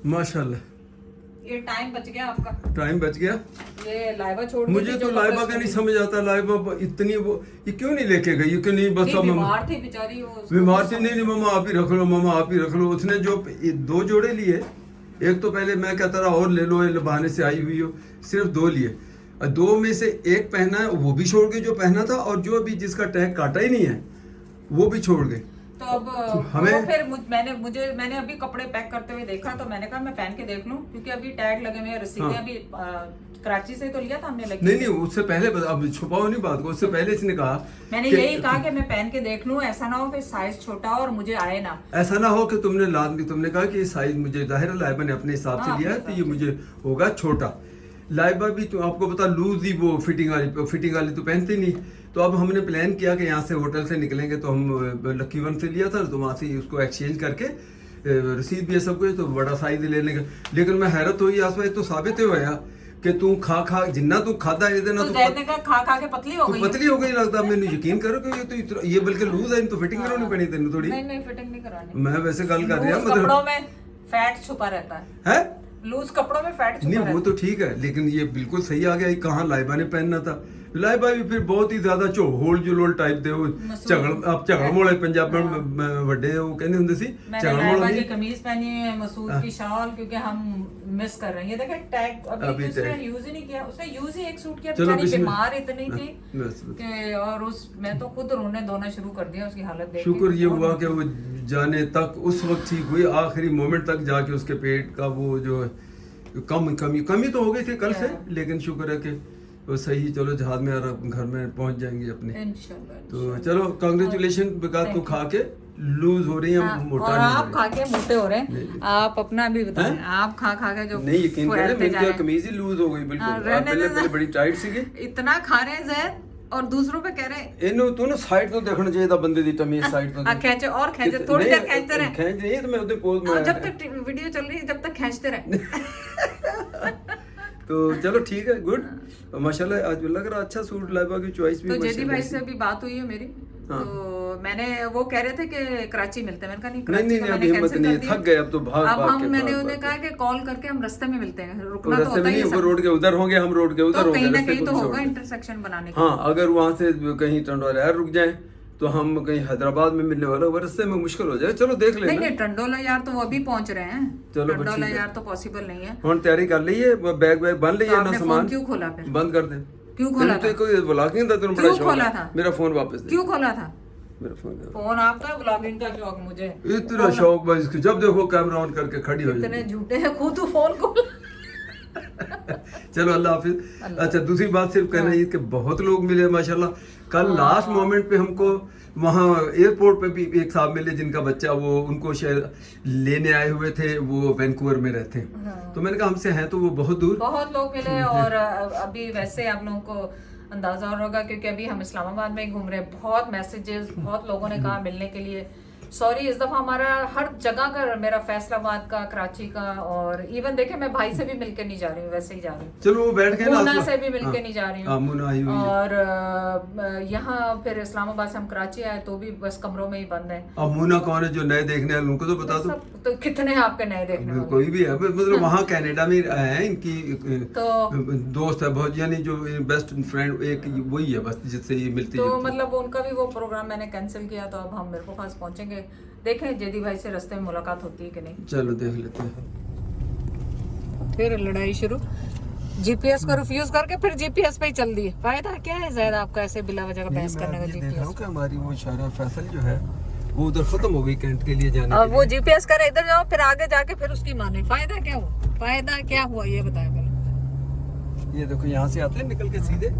माशाल्लाह। ये टाइम बच गया आपका, टाइम बच गया। ये लाइबा छोड़ मुझे तो लाइबा का नहीं समझ आता, लाइबा इतनी वो ये क्यों नहीं लेके गई, ये क्यों नहीं, बस अब बीमार थी बेचारी वो, बीमार थी। नहीं मामा आप ही रख लो, मामा आप ही रख लो। उसने जो 2 जोड़े लिए, एक तो पहले मैं कहता रहा और ले लो, ये बहाने से आई हुई हो, सिर्फ 2 लिए, और 2 में से एक पहना है, वो भी छोड़ गई जो पहना था, और जो अभी जिसका टैग काटा ही नहीं है वो भी छोड़ गई। तो अब हमें फिर मैंने अभी कपड़े पैक करते हुए देखा, तो मैंने कहा मैं पहन के देख लूं, क्योंकि अभी टैग लगे हुए हैं, रसीदें अभी कराची से तो लिया था हमने लगी। नहीं उससे पहले, अब छुपाओ नहीं बात को, उससे पहले इसने कहा, मैंने यही कहा कि मैं पहन के देख लूं, ऐसा ना हो कि साइज छोटा हो और मुझे आए ना, ऐसा ना हो कि तुमने कहा कि साइज मुझे, जाहिर है लाइबा ने अपने हिसाब से लिया है, तो ये मुझे होगा छोटा। लाइबा भी तो आपको पता लूज ही, वो फिटिंग वाली तो पहनती नहीं। तो अब हमने प्लान किया कि यहाँ से होटल से निकलेंगे, तो हम लकी वन से लिया था, तो वहाँ से उसको एक्सचेंज करके रसीद भी है सब कुछ, तो बड़ा साइज लेने का। लेकिन मैं हैरत हुई आसपास, तो साबित होया कि तू खा जिन्ना तू खाता है ना, तो खा के पतली हो गई लगता। मैंने यकीन करो कि ये बल्कि लूज है, तो फिटिंग करानी पड़ी तेन थोड़ी। नहीं फिटिंग नहीं करानी, मैं वैसे गल कर रहा, कपड़ों में फैट छुपा रहता है, लूज कपड़ों में फैट छुपा नहीं वो तो ठीक है, लेकिन ये बिल्कुल सही आ गया। कहाँ लाइबा ने पहनना था, लाइबा भी फिर बहुत ही ज्यादा होल जुलोल टाइप दे, वो झगड़ मोड़े पंजाबी ਵੱਡੇ ਉਹ ਕਹਿੰਦੇ ਹੁੰਦੇ ਸੀ झगड़ मोड़ की कमीज पहनी है, मसूद की शॉल, क्योंकि हम मिस कर रहे हैं। ये देखें टैग अभी उसने यूज ही नहीं किया, उसने यूज ही एक सूट किया, बेचारी बीमार इतनी थी कि, और उस मैं तो खुद रोने धोना शुरू कर दिया उसकी हालत देख के। शुक्र ये हुआ कि वो जाने तक उस वक्त ठीक हुई, आखिरी मोमेंट तक जाके उसके पेट का वो जो कमी तो हो गई थी कल से, लेकिन शुक्र है कि वो सही, चलो जहाज में घर में पहुंच जाएंगे अपने इंशाल्लाह। तो चलो कांग्रेचुलेशन, बिकॉज तू खा के लूज हो रही है, मोटा और आप खा के मोटे हो रहे हैं। आप अपना भी बताएं, आप खा के जो नहीं, यकीन करें मेरी कमीज ही लूज हो गई बिल्कुल, पहले बड़ी टाइट सी, इतना खा रहे हैं ज़हर, और दूसरों पे कह रहे हैं ਇਹਨੂੰ ਤੂੰ ਨਾ ਸਾਈਡ ਤੋਂ ਦੇਖਣਾ ਚਾਹੀਦਾ ਬੰਦੇ ਦੀ ਤਮੀਜ਼ ਸਾਈਡ ਤੋਂ खींचे और खींचे, थोड़ी देर खींचते रहे, खींच नहीं तो मैं उधर पोज में, जब तक वीडियो चल रही है जब तक खींचते रहे। तो चलो ठीक है, गुड, माशाल्लाह। आज लग रहा अच्छा सूट, लाइबा की चॉइस भी। तो जेडी भाई से अभी बात हुई है मेरी, तो मैंने वो कह रहे थे कि कराची मिलते हैं, मैंने कहा नहीं अभी हिम्मत नहीं है, थक गए अब तो भाग के। मैंने उन्हें कहा कि कॉल करके हम रास्ते में मिलते हैं, रुकना तो होता ही है, वो रोड के उधर होंगे, हम रोड के उधर होंगे, कहीं ना कहीं तो होगा इंटरसेक्शन बनाने का। हाँ, अगर वहाँ से कहीं टंडोला यार रुक जाए तो हम कहीं हैदराबाद में मिलने वाला, रास्ते में मुश्किल हो जाए, चलो देख लेना। नहीं टंडोला यार तो वो अभी पहुंच रहे हैं, टंडोला यार तो पॉसिबल नहीं है। हम तैयारी कर ली है, बैग बन ली है ना, सामान क्यों खोला फिर, बंद कर दे, क्यों खोला था, कोई व्लॉगिंग था, तुमने बड़ा शौक खोला था, मेरा फोन वापस दे, क्यों खोला था मेरा फोन आपका, व्लॉगिंग का शौक मुझे इतना शौक, बस जब देखो कैमरा ऑन करके खड़ी हो जाती, इतने झूठे हैं, खुद फोन खोला। चलो अल्लाह हाफिज। अच्छा, दूसरी बात सिर्फ कहना है कि बहुत लोग मिले माशाल्लाह। कल लास्ट मोमेंट पे हमको वहाँ एयरपोर्ट पे भी एक साहब मिले जिनका बच्चा, वो उनको शायद लेने आए हुए थे, वो वैंकूवर में रहते हैं। तो मैंने कहा हमसे हैं तो वो बहुत दूर, बहुत लोग मिले। और अभी वैसे आप लोगों को अंदाजा होगा क्योंकि अभी हम इस्लामाबाद में घूम रहे हैं, बहुत मैसेजेस, बहुत लोगों ने कहा मिलने के लिए। सॉरी, इस दफा हमारा हर जगह का, मेरा फैसलाबाद का, कराची का, और इवन देखे मैं भाई से भी मिलके नहीं जा रही हूँ, वैसे ही जा रही हूँ, चलो वो बैठ के मुन्ना से भी मिलके नहीं जा रही हूँ। और यहाँ फिर इस्लामाबाद से हम कराची आए तो भी बस कमरों में ही बंद है। अब मुन्ना कौन है जो नए देखने वाले, उनको तो बता दो। तो कितने आपके नए देखने वाले, कोई भी है, मतलब वहाँ कनाडा में है, इनकी तो दोस्त है बहुत, यानी जो बेस्ट फ्रेंड एक वही है बस, जिससे ये मिलती है। तो मतलब उनका भी वो प्रोग्राम मैंने कैंसिल किया, तो अब हम मेरे को पास पहुंचेंगे, देखें जेदी भाई से रास्ते में मुलाकात होती है कि नहीं। चलो देख लेते हैं। फिर लड़ाई शुरू, जीपीएस को रिफ्यूज करके फिर जीपीएस पे ही चल दिए। फायदा क्या है ज़्यादा आपका ऐसे बिला वजह का बहस करने का। जीपीएस हमारी वो शायरा फैसल जो है वो उधर खत्म हो गई कैंट के लिए जाने, और वो जीपीएस करे इधर जाओ, फिर आगे जाके फिर उसकी माने। फायदा क्या हुआ, फायदा क्या हुआ ये बताया पहले। ये देखो यहाँ से आते हैं निकल के सीधे,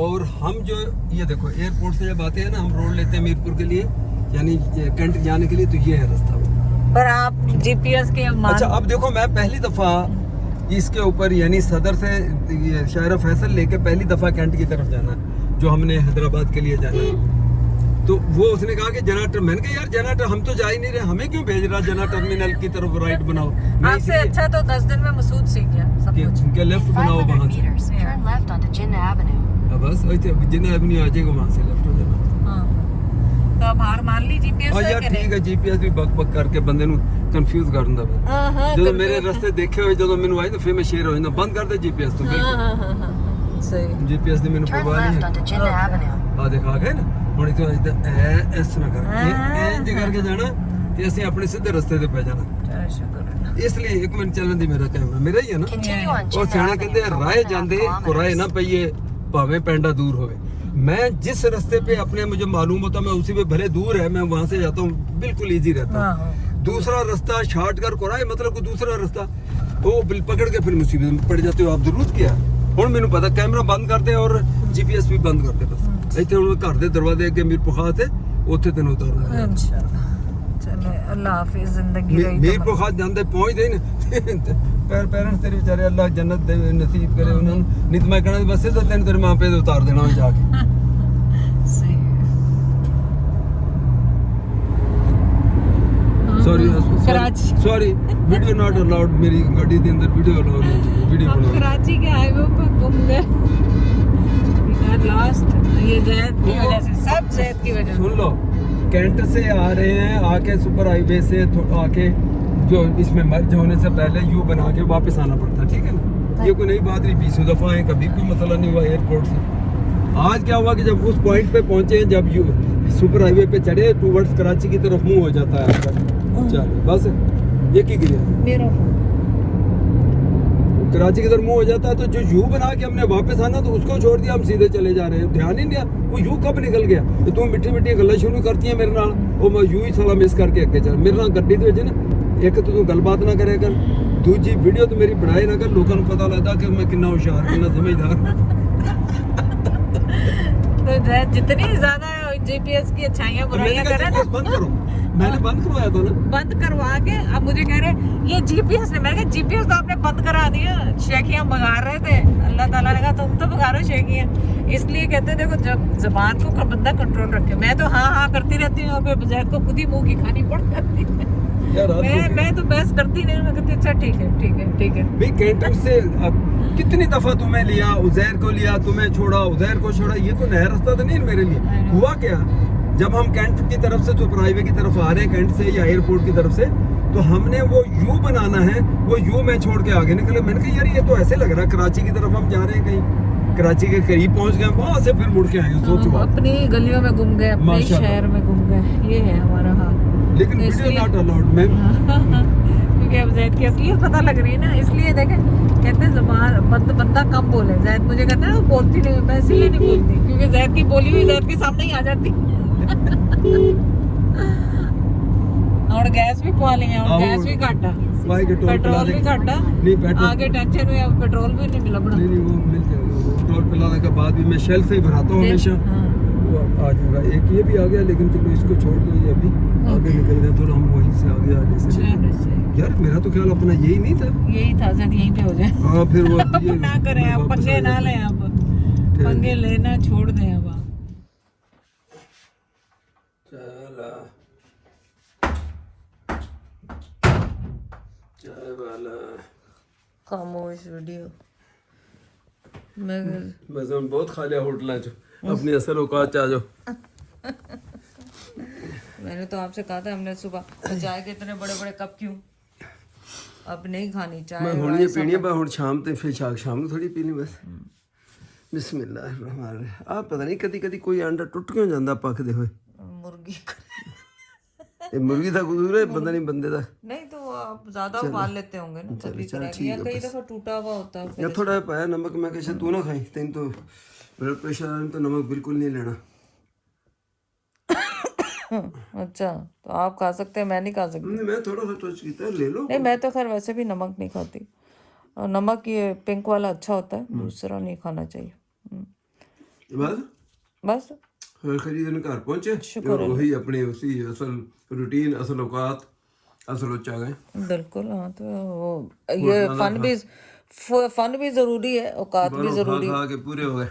और हम जो ये देखो एयरपोर्ट से जब आते हैं ना, हम रोड लेते हैं मीरपुर के लिए, यानी कैंट जाने के लिए, तो ये है रास्ता। पर आप जीपीएस के अच्छा, अब देखो मैं पहली दफा इसके ऊपर यानी सदर से शायरा फैसल लेके पहली दफा कैंट की तरफ जाना, जो हमने हैदराबाद के लिए जाना, तो वो उसने कहा कि जना, मैंने कहा यार जना हम तो जा ही नहीं रहे, हमें क्यों भेज रहा जना टर्मिनल की तरफ राइट बनाओ। आपसे अच्छा तो 10 दिन में मसूद सीख गया सब कुछ। उनके लेफ्ट बनाओ वहाँ से, बस जिन्ना एवेन्यू आ जाएगा, वहाँ से लेफ्ट हो जाना। हाँ, तो आप हार मान ली जीपीएस हाँ से यार कि नहीं? ठीक है जीपीएस ਵੀ ਬਕ ਬਕ ਕਰਕੇ ਬੰਦੇ ਨੂੰ ਕਨਫਿਊਜ਼ ਕਰ ਦਿੰਦਾ ਵਾ। हाँ हाँ ਜਦੋਂ ਮੇਰੇ ਰਸਤੇ ਦੇਖੇ ਹੋਏ ਜਦੋਂ ਮੈਨੂੰ ਆਈ ਤਾਂ ਫਿਰ ਮੈਂ ਸ਼ੇਰ ਹੋ ਜਾਂਦਾ ਬੰਦ ਕਰ ਦੇ ਜੀਪੀਐਸ ਤੋਂ हाँ ਬਿਲਕੁਲ हाँ हाँ हाँ सही ਜੀਪੀਐਸ ਦੀ ਮੈਨੂੰ Turn ਪਰਵਾਹ ਨਹੀਂ left ਹੈ onto Jinnah Avenue. ਆ ਦਿਖਾ ਗਏ ਨਾ ਹੁਣ ਇਥੋਂ ਇਸ ਤਰ੍ਹਾਂ ਕਰ ਇੰਜ ਕਰਕੇ ਜਾਣਾ ਤੇ ਅਸੀਂ ਆਪਣੇ ਸਿੱਧੇ ਰਸਤੇ ਤੇ ਪੈ ਜਾਣਾ चलो शुक्र ਇਸ ਲਈ ਇੱਕ ਮਿੰਟ ਚੱਲਣ ਦੀ ਮੇਰਾ ਕੈਮਰਾ ਮੇਰਾ ਹੀ ਹੈ ਨਾ Continue on ਉਹ Jinnah ਸਿਆਣੇ Avenue ਕਹਿੰਦੇ for ਰਾਏ 1.5 ਜਾਂਦੇ ਕੁਰਾਏ ਨਾ kilometers. ਪਈਏ ਭਾਵੇਂ ਪੈਂਡਾ दूर होवे मैं जिस रास्ते पे अपने मुझे मालूम होता मैं उसी पे भले दूर है मैं वहां से जाता हूँ बिल्कुल इजी रहता हाँ, हूँ दूसरा रास्ता शॉर्ट कर कुराए मतलब कोई दूसरा रास्ता वो पकड़ के फिर मुसीबत में पड़ जाते हो आप जरूरत क्या ਹੁਣ ਮੈਨੂੰ ਪਤਾ ਕੈਮਰਾ ਬੰਦ ਕਰਦੇ ਔਰ ਜੀਪੀਐਸ ਵੀ ਬੰਦ ਕਰਦੇ ਬਸ ਇੱਥੇ ਹੁਣ ਘਰ ਦੇ ਦਰਵਾਜ਼ੇ ਅੱਗੇ ਮੀਰ ਪੁਖਾ ਤੇ ਉੱਥੇ ਤੈਨੂੰ ਉਤਾਰਨਾ इंशाल्लाह चलो अल्लाह हाफिज जिंदगी रही ਮੀਰ ਪੁਖਾ ਜਾਂਦੇ ਪਹੁੰਚਦੇ ਹੀ ਨੇ ਪੈਰੈਂਟਸ ਤੇਰੇ ਵਿਚਾਰੇ ਅੱਲਾਹ ਜੰਨਤ ਦੇ ਨਸੀਬ ਕਰੇ ਉਹਨਾਂ ਨੂੰ ਨਹੀਂ ਤਾਂ ਮੈਂ ਕਹਣਾ ਬਸ ਇਹ ਤਾਂ ਤੈਨੂੰ ਤੇਰੇ ਮਾਂ ਪਿਓ ਦੇ ਉਤਾਰ ਦੇਣਾ ਹੁਣ ਜਾ ਕੇ सही sorry Karachi sorry video not allowed मेरी गाड़ी के अंदर वीडियो अलाउड नहीं वीडियो हम बनाओ कराची के हाईवे पर घूम गए लास्ट ये जैद की वजह से सब जैद की वजह से सुन लो कैंट से आ रहे हैं आके सुपर हाईवे से आके जो इसमें मर्ज होने से पहले यू बना के वापस आना पड़ता ठीक है ना ये कोई नई बात नहीं 20 दफा है कभी कोई मसला नहीं हुआ एयरपोर्ट से आज क्या हुआ कि जब उस पॉइंट पे पहुंचे जब यू सुपर हाईवे पे चढ़े टूवर्ड्स कराची की तरफ मुंह हो जाता है आपका चलो बस ये की गिरा मेरा कराची की तरफ मुंह हो जाता है तो जो यू बना के हमने वापस आना तो उसको छोड़ दिया हम सीधे चले जा रहे हैं ध्यान ही नहीं दिया वो यू कब निकल गया तो तुम मिट्टी मिट्टी गल्ला शुरू करती है मेरे नाल वो मैं यू ही साला मिस करके अगे चल मेरे नाल गड्डी दे ना एक तो तू गलबात ना करे कर दूजी वीडियो तो मेरी बनाए ना कर लोगों को पता लगता कि मैं कितना होशियार कितना समझदार तो जैद जितनी ज्यादा जीपीएस की अच्छाइयां बुराइयां करे ना बंद करो मैंने बंद करवाया था ना बंद करवा के अब मुझे कह रहे ये जीपीएस ने मैंने कहा जीपीएस तो आपने बंद करा दिया शेखियां भगा रहे थे अल्लाह ताला ने कहा तुम तो भगा रहे हो शेखियां इसलिए कहते देखो जब जबान को बंदा कंट्रोल रखे मैं तो हाँ हाँ करती रहती हूँ और जैद को खुद ही मुंह की खानी पड़ जाती है यार मैं तो बहस करती नहीं मैं कहती अच्छा ठीक है ठीक है ठीक है भाई कैंटर से अब कितनी दफा तुम्हें लिया उजैर को लिया तुम्हें छोड़ा उजैर को छोड़ा ये तो नया रास्ता तो नहीं मेरे लिए हुआ क्या जब हम कैंट की तरफ से सुपर हाईवे की तरफ आ रहे हैं कैंट से या एयरपोर्ट की तरफ से तो हमने वो यू बनाना है वो यू मैं छोड़ के आगे निकले मैंने कहा यार ये तो ऐसे लग रहा है कराची की तरफ हम जा रहे हैं कहीं कराची के करीब पहुंच गए वहां से फिर मुड़ के आएंगे सोचो आप। अपनी गलियों में घूम गए अपने माशाल्लाह। शहर में घूम गए ये है हमारा हाल लेकिन वीडियो इसलिए- नॉट अलाउड मैं क्योंकि अब जैद की असलियत पता लग रही है ना इसलिए देखे कहते हैं जबान बंदा कम बोले जैद मुझे कहते हैं ना बोलती नहीं मैं इसलिए नहीं बोलती क्योंकि जैद की बोली हुई जैद के सामने ही आ जाती और गैस भी पवा लिया और गैस भी काटा भाई के टोल पेट्रोल भी काटा नहीं पेट्रोल आगे टेंशन हुई अब पेट्रोल भी नहीं मिला बड़ा नहीं नहीं वो मिल जाएगा वो टोल पिलाने के बाद भी मैं शेल से ही भराता हूँ हमेशा हाँ। वो आ जाएगा एक ये भी आ गया लेकिन चलो इसको छोड़ दो ये अभी आगे निकल गए तो हम वहीं से आगे आगे से चलो सही। यार मेरा तो ख्याल अपना यही नहीं था यही था जब यहीं पे हो जाए हाँ फिर वो अब ना करें आप वापस पंगे आ ना जाते। लें आप पंगे लेना छोड़ दें अब आप चला चाय वाला खामोश वीडियो मैं बस हम बहुत खा लिया होटल जो अपनी असल औकात आ जाओ मैंने तो आपसे कहा था हमने सुबह चाय के इतने बड़े बड़े कप क्यों अब नहीं खानी चाय मैं हुण ये पीनी है हुण शाम ते फिर शाम ਨੂੰ ਥੋੜੀ ਪੀਣੀ ਬਸ ਬਿਸਮਿਲ੍ਲਾਹਿਰ ਰਹਿਮਾਨ ਰਹੀਮ ਆ ਪਤਾ ਨਹੀਂ ਕਦੀ ਕਦੀ ਕੋਈ ਅੰਡਾ ਟੁੱਟ ਕਿਉਂ ਜਾਂਦਾ ਪੱਕਦੇ ਹੋਏ मुर्गी ਇਹ ਮੁਰਗੀ ਦਾ ਕਸੂਰ ਹੈ ਬੰਦਾ ਨਹੀਂ ਬੰਦੇ ਦਾ नहीं तो वो आप ज्यादा उबाल लेते होंगे ना तभी करेंगे या कई दफा टूटा हुआ होता है या थोड़ा पाया नमक मैं कैसे तू ना खाई तेन तो ब्लड प्रेशर है तो नमक बिल्कुल नहीं लेना अच्छा तो आप खा सकते हैं मैं नहीं खा सकती नहीं, मैं थोड़ा सा टच किया ले लो नहीं मैं तो खैर वैसे भी नमक नहीं खाती और नमक ये पिंक वाला अच्छा होता है दूसरा नहीं खाना चाहिए बस बस फिर खरीदने घर पहुंचे शुक्र और वही अपनी उसी असल रूटीन असल औकात असल उच्च आ गए बिल्कुल हाँ तो वो ये फन भी जरूरी है औकात भी जरूरी खा के पूरे हो गए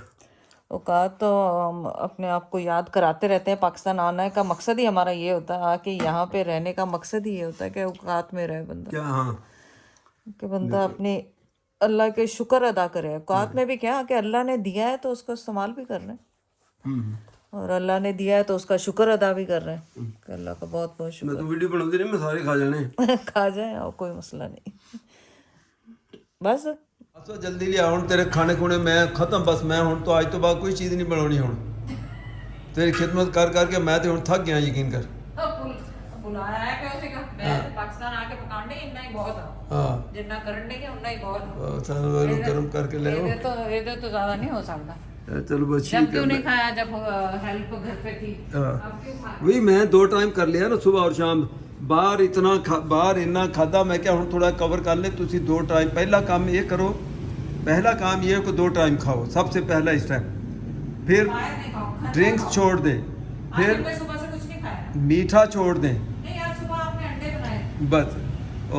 औकात तो हम अपने आप को याद कराते रहते हैं पाकिस्तान आने का मकसद ही हमारा ये होता है आके यहाँ पे रहने का मकसद ही ये होता है कि औकात में रहे बंदा क्या हाँ कि बंदा अपने अल्लाह के शुक्र अदा करे औकात में भी क्या कि अल्लाह ने दिया है तो उसको इस्तेमाल भी करना है और अल्लाह ने दिया है तो उसका शुक्र अदा भी कर रहे हैं कि अल्लाह का बहुत बहुत मैं तो वीडियो बनाती नहीं, मैं सारे खा जाने शुक्र खा जाए और कोई मसला नहीं बस अच्छा जल्दी लिया हुन तेरे खाने खुने मैं खत्म बस मैं हुन तो आज तो बाद कोई चीज़ नहीं बनानी हुन तेरी खिदमत कर करके मैं तो हुन थक गया यकीन कर बुलाया है कि उसे मैं पाकिस्तान आके पकाने इतना ही बहुत है हाँ जितना करने के उतना ही बहुत चलो गरम करके ले आओ ये तो ज्यादा नहीं हो सकता चलो बस जब ठीक क्यों है नहीं खाया जब हेल्प घर पे थी हाँ। अब क्यों खाया वही मैं 2 टाइम कर लिया ना सुबह और शाम बाहर बाहर इन्ना खादा मैं क्या हुन थोड़ा कवर कर ले तुसी 2 टाइम पहला काम ये करो पहला काम ये है कि 2 टाइम खाओ सबसे पहला इस टाइम फिर बाहर नहीं खाओ ड्रिंक्स छोड़ दें आज फिर मैं सुबह से कुछ नहीं खाया मीठा छोड़ दें नहीं आज सुबह आपने अंडे बनाए बस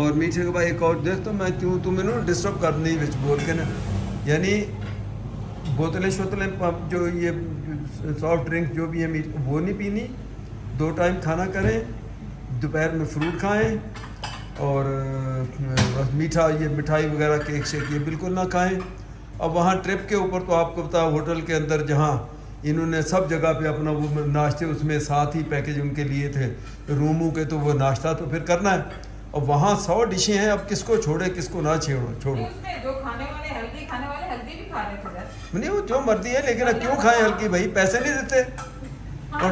और मीठे के बाद एक और देख तो मैं क्यों तुम्हें ना डिस्टर्ब कर नहीं बिच बोल के ना यानी बोतलें शोतलें जो ये सॉफ्ट ड्रिंक जो भी है मीठ वो नहीं पीनी 2 टाइम खाना करें दोपहर में फ्रूट खाएं और बस मीठा ये मिठाई वगैरह केक शेक ये बिल्कुल ना खाएं अब वहाँ ट्रिप के ऊपर तो आपको पता होटल के अंदर जहाँ इन्होंने सब जगह पे अपना वो नाश्ते उसमें साथ ही पैकेज उनके लिए थे रूमों के तो वो नाश्ता तो फिर करना है और वहाँ 100 डिशें हैं अब किसको छोड़े किसको ना छोड़ो उसमें जो खाने वाले हेल्दी भी खा रहे थे यार नहीं वो जो मर्जी है लेकिन अब क्यों खाएं हल्की भाई पैसे नहीं देते और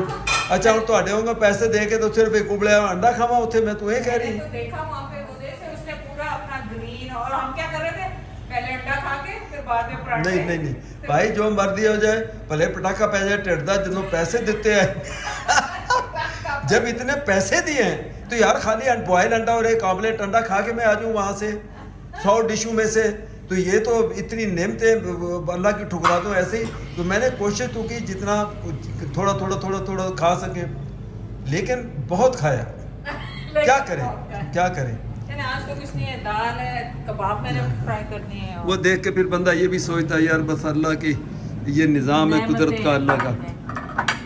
अच्छा और ਤੁਹਾਡੇ होंगे पैसे दे के तो सिर्फ एक उबला अंडा खावा उठे मैं तो ये कह रही तो देखा वहाँ पे मुझे से उसने पूरा अपना ग्रीन और हम क्या कर रहे थे पहले अंडा खा के फिर बाद में पराठे नहीं भाई जो मर्जी हो जाए भले पटाखा पै जाए टिड्डा ਜਦੋਂ पैसे देते हैं जब इतने पैसे दिए हैं तो यार खाली बॉयल अंडा और एक ऑमलेट अंडा खा के मैं आ जाऊँ वहाँ से 100 डिशों में से तो ये तो इतनी नेमतें अल्लाह की ठुकरा दूँ ऐसे ही तो मैंने कोशिश तो की जितना थोड़ा खा सके लेकिन बहुत खाया क्या करें आज तो कुछ नहीं है दाल है कबाब मैंने फ्राई करनी है वो देख के फिर बंदा ये भी सोचता है यार बस अल्लाह की ये निज़ाम है कुदरत का अल्लाह का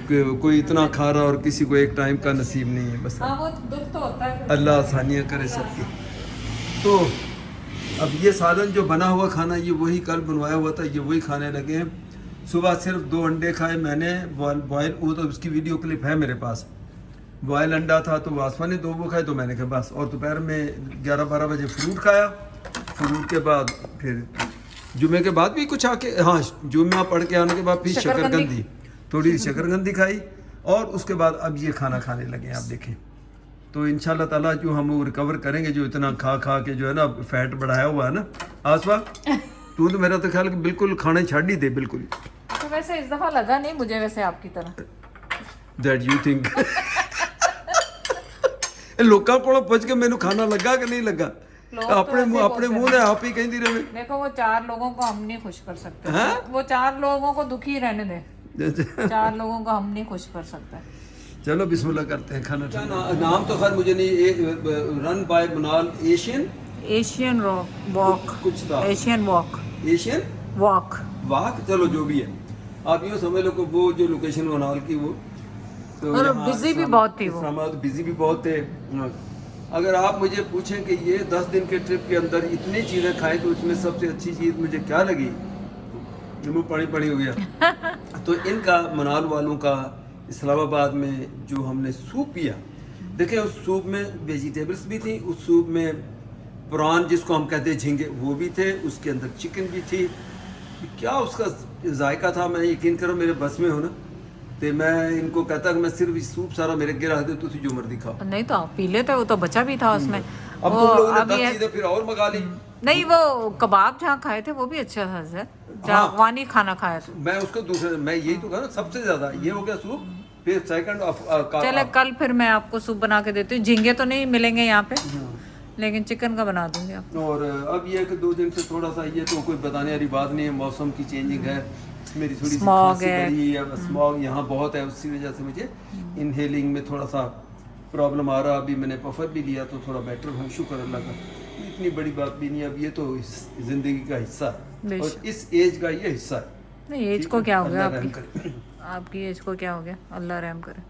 कि कोई इतना खा रहा और किसी को एक टाइम का नसीब नहीं है बस हाँ वो दुख तो होता है अल्लाह आसानियाँ करे सबकी तो अब ये सालन जो बना हुआ खाना ये वही कल बनवाया हुआ था ये वही खाने लगे हैं सुबह सिर्फ 2 अंडे खाए मैंने बॉयल वो तो उसकी वीडियो क्लिप है मेरे पास बॉयल अंडा था तो वासवा ने 2 वो खाए तो मैंने कहा बस और दोपहर में 11-12 बजे फ्रूट खाया फ्रूट के बाद फिर जुमे के बाद भी कुछ आके हाँ जुम्मा पढ़ के आने के बाद फिर शकरकंदी थोड़ी शकरकंदी खाई और उसके बाद अब ये खाना खाने लगे आप देखें तो इंशाल्लाह ताला जो हम वो रिकवर करेंगे जो इतना खा के जो है ना फैट बढ़ाया हुआ है ना आसवा तू तो मेरा तो ख्याल कि बिल्कुल खाना छाड़ ही दे बिल्कुल तो वैसे इस दफा लगा नहीं मुझे वैसे आपकी तरह दैट यू थिंक लोगों को पुछ के मैंने खाना लगा कि नहीं लगा अपने मुंह ने आप ही कहती रहे देखो वो 4 लोगों को हम नहीं खुश कर सकते वो 4 लोगों को दुखी रहने दे 4 लोगों को हम नहीं खुश कर सकते चलो बिस्मिल्लाह करते हैं खाना नाम तो खैर मुझे नहीं रन बाय मनाल एशियन वॉक कुछ था एशियन एशियन वॉक चलो जो भी है आप यूँ समझ लो कि वो जो लोकेशन मनाल की वो तो और बिजी भी बहुत थी वो बिजी भी बहुत थे अगर आप मुझे पूछें कि ये 10 दिन के ट्रिप के अंदर इतनी चीज़ें खाई तो उसमें सबसे अच्छी चीज़ मुझे क्या लगी मुँह पानी हो गया तो इनका मनाल वालों का इस्लामाबाद में जो हमने सूप पिया देखें उस सूप में वेजिटेबल्स भी थी उस सूप में प्रान जिसको हम कहते हैं झींगे वो भी थे उसके अंदर चिकन भी थी क्या उसका जायका था मैं यकीन करो मेरे बस में हो ना तो मैं इनको कहता कि मैं सिर्फ सूप सारा मेरे गिरा दे तो जो मर्जी खाओ नहीं तो आप पी लेते वो तो बचा भी था उसमें अब तुम लोगों ने 10 चीजें फिर और मंगा ली नहीं वो कबाब जहाँ खाए थे वो भी अच्छा था सर जहाँ अफगानी खाना खाया था मैं उसको दूसरे मैं यही तो कहा ना सबसे ज्यादा ये हो गया सूप फिर सेकंड चले कल फिर मैं आपको सूप बना के देती हूँ झींगे तो नहीं मिलेंगे यहाँ पे लेकिन चिकन का बना दूंगी आप और अब ये कि 2 दिन से थोड़ा सा ये तो कोई बताने वाली बात नहीं है मौसम की चेंजिंग है मेरी थोड़ी सी खांसी बढ़ी है स्मॉग यहाँ बहुत है उसी वजह से मुझे इनहेलिंग में थोड़ा सा प्रॉब्लम आ रहा अभी मैंने पफर भी लिया तो थोड़ा बेटर हूँ शुक्र अल्लाह का इतनी बड़ी बात भी नहीं अब ये तो जिंदगी का हिस्सा है और इस एज का ये हिस्सा है नहीं एज को क्या हो गया आपकी एज को क्या हो गया अल्लाह रहम करे